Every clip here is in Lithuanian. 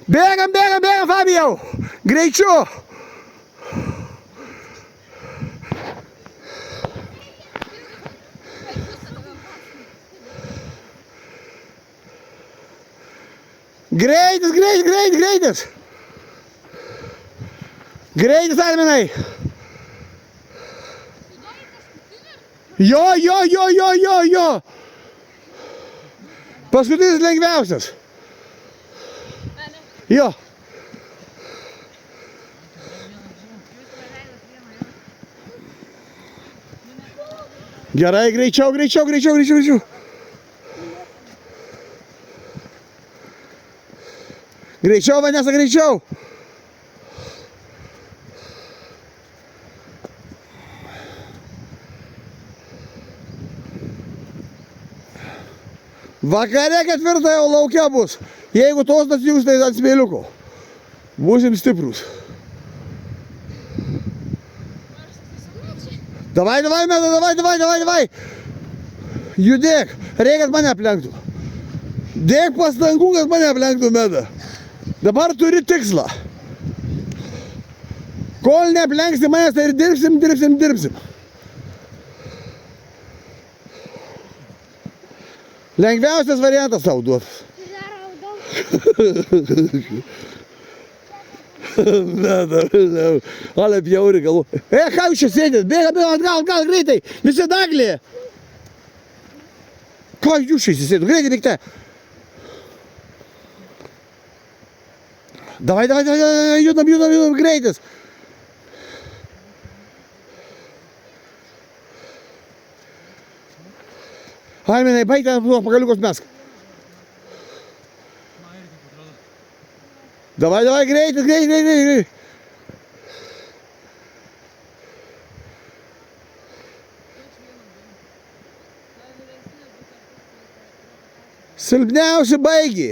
Bėgam, Fabijau. Greičiu. Greitis. Greitis, Arminai. Jo. Paskutinis lengviausias. Jo. Gerai, greičiau. Greičiau, Vanesa, greičiau. Vakare 4 jau laukia bus. Jeigu tos jūs, tai ant smėliuko. Būsim stiprus. Davai, Meda. Judėk. Reikia, kad mane aplenktų. Dėk pastangų, kad mane aplenktų, Meda. Dabar turi tikslą. Kol neaplenksi manęs, tai ir dirbsim. Lengviausias variantas tau duotas. Ale bjauri galų. Ką jūs čia sėdėt? Bėga atgal, greitai. Visi daglė. Ką jūs čia sėdėt? Greitai bėgte. Davai, judam, greitis. Arminai, baig ten pagaliukus mesk. Davai, greitis. Silpniausi baigi.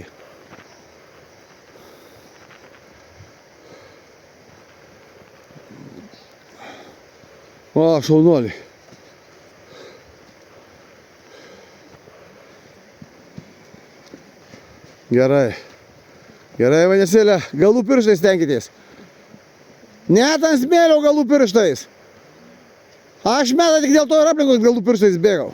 O, šaunuoliai. Gerai, Vanesėlė, galų pirštais tenkitės. Net ant smėlio galų pirštais. Aš Meda tik dėl to ir aplinkos galų pirštais bėgau.